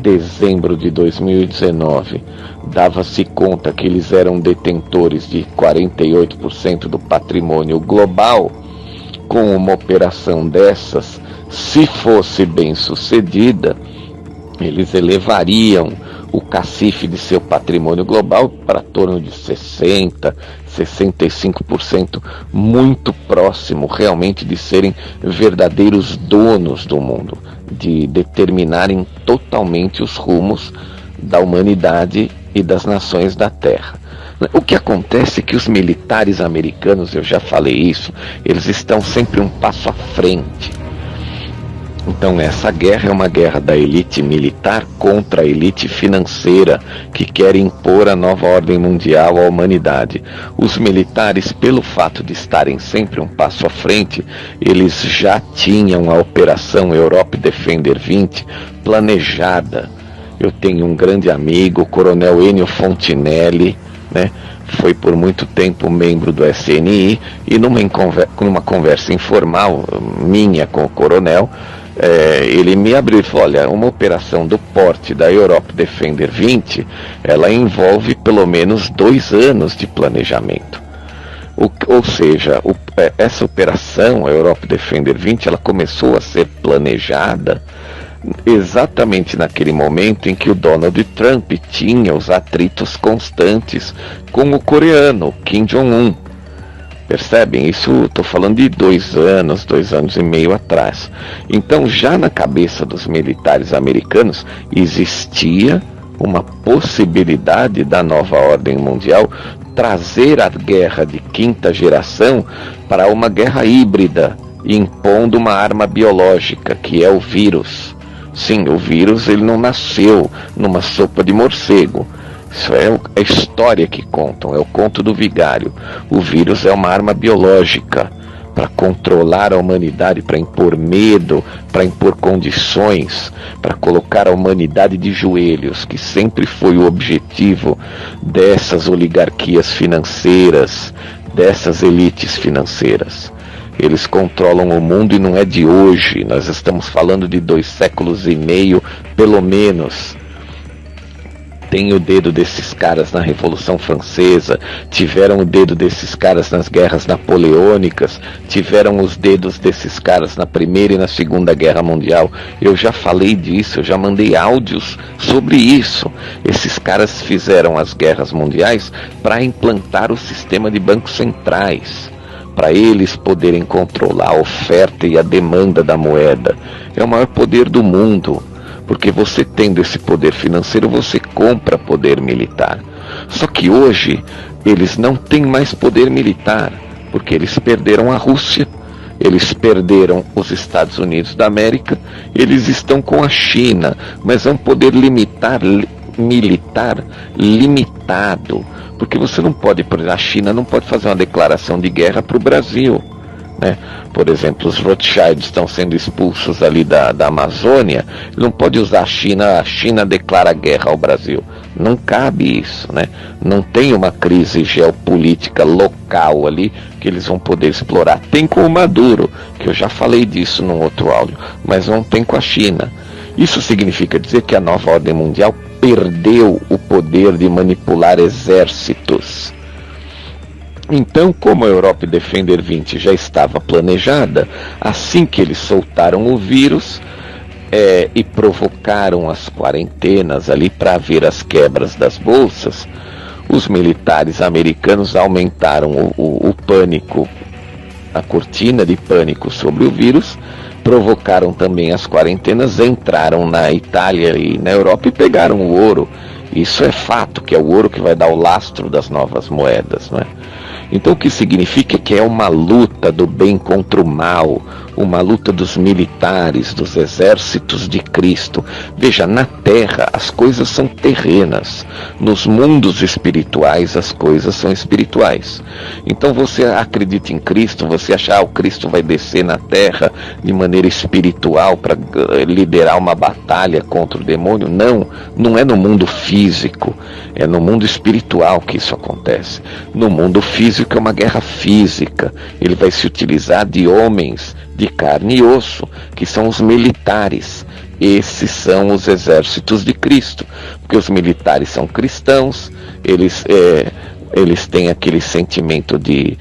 dezembro de 2019, dava-se conta que eles eram detentores de 48% do patrimônio global. Com uma operação dessas, se fosse bem sucedida, eles elevariam o cacife de seu patrimônio global para torno de 60%, 65%, muito próximo realmente de serem verdadeiros donos do mundo, de determinarem totalmente os rumos da humanidade e das nações da Terra. O que acontece é que os militares americanos, eu já falei isso, eles estão sempre um passo à frente. Então essa guerra é uma guerra da elite militar contra a elite financeira que quer impor a nova ordem mundial à humanidade. Os militares, pelo fato de estarem sempre um passo à frente, eles já tinham a Operação Europe Defender 20 planejada. Eu tenho um grande amigo, o Coronel Ennio Fontinelli, né? Foi por muito tempo membro do SNI, e numa conversa informal minha com o coronel, ele me abriu e falou: olha, uma operação do porte da Europe Defender 20, ela envolve pelo menos 2 anos de planejamento. Ou seja, essa operação, a Europe Defender 20, ela começou a ser planejada exatamente naquele momento em que o Donald Trump tinha os atritos constantes com o coreano, Kim Jong-un. Percebem? Isso estou falando de 2 anos, 2 anos e meio atrás. Então já na cabeça dos militares americanos existia uma possibilidade da nova ordem mundial trazer a guerra de 5ª geração para uma guerra híbrida, impondo uma arma biológica, que é o vírus. Sim, o vírus ele não nasceu numa sopa de morcego. Isso é a história que contam, é o conto do vigário. O vírus é uma arma biológica para controlar a humanidade, para impor medo, para impor condições, para colocar a humanidade de joelhos, que sempre foi o objetivo dessas oligarquias financeiras, dessas elites financeiras. Eles controlam o mundo e não é de hoje. Nós estamos falando de 2 séculos e meio, pelo menos. Tem o dedo desses caras na Revolução Francesa, tiveram o dedo desses caras nas guerras napoleônicas, tiveram os dedos desses caras na Primeira e na Segunda Guerra Mundial. Eu já falei disso, eu já mandei áudios sobre isso. Esses caras fizeram as guerras mundiais para implantar o sistema de bancos centrais, para eles poderem controlar a oferta e a demanda da moeda. É o maior poder do mundo, porque você tendo esse poder financeiro, você compra poder militar. Só que hoje, eles não têm mais poder militar, porque eles perderam a Rússia, eles perderam os Estados Unidos da América, eles estão com a China, mas é um poder militar limitado. Porque você não pode, por exemplo, a China não pode fazer uma declaração de guerra para o Brasil, né? Por exemplo, os Rothschilds estão sendo expulsos ali da Amazônia, não pode usar a China declara guerra ao Brasil. Não cabe isso, né? Não tem uma crise geopolítica local ali que eles vão poder explorar. Tem com o Maduro, que eu já falei disso num outro áudio, mas não tem com a China. Isso significa dizer que a nova ordem mundial perdeu o poder de manipular exércitos. Então, como a Europe Defender 20 já estava planejada, assim que eles soltaram o vírus e provocaram as quarentenas ali para ver as quebras das bolsas, os militares americanos aumentaram o pânico, a cortina de pânico sobre o vírus, provocaram também as quarentenas, entraram na Itália e na Europa e pegaram o ouro. Isso é fato, que é o ouro que vai dar o lastro das novas moedas, não é? Então o que significa que é uma luta do bem contra o mal, uma luta dos militares, dos exércitos de Cristo. Veja, na Terra as coisas são terrenas, nos mundos espirituais as coisas são espirituais. Então você acredita em Cristo, você acha que o Cristo vai descer na Terra de maneira espiritual para liderar uma batalha contra o demônio? Não, não é no mundo físico, é no mundo espiritual que isso acontece. No mundo físico é uma guerra física, ele vai se utilizar de homens de carne e osso, que são os militares, esses são os exércitos de Cristo, porque os militares são cristãos, eles têm aquele sentimento de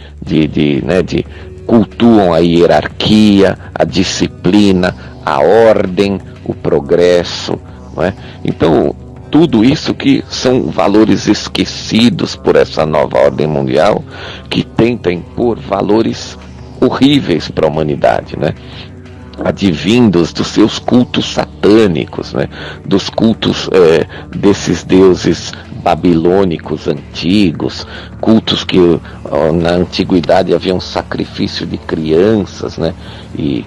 cultuam a hierarquia, a disciplina, a ordem, o progresso, não é? Então, tudo isso que são valores esquecidos por essa nova ordem mundial, que tenta impor valores horríveis para a humanidade, né? Advindos dos seus cultos satânicos, né? Dos cultos desses deuses babilônicos antigos, cultos que na antiguidade havia um sacrifício de crianças, né? E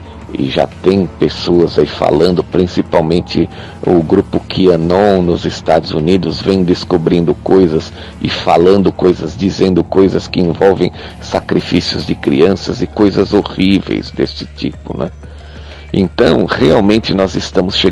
já tem pessoas aí falando, principalmente o grupo QAnon nos Estados Unidos, vem descobrindo coisas e falando coisas, dizendo coisas que envolvem sacrifícios de crianças e coisas horríveis desse tipo, né? Então, realmente nós estamos chegando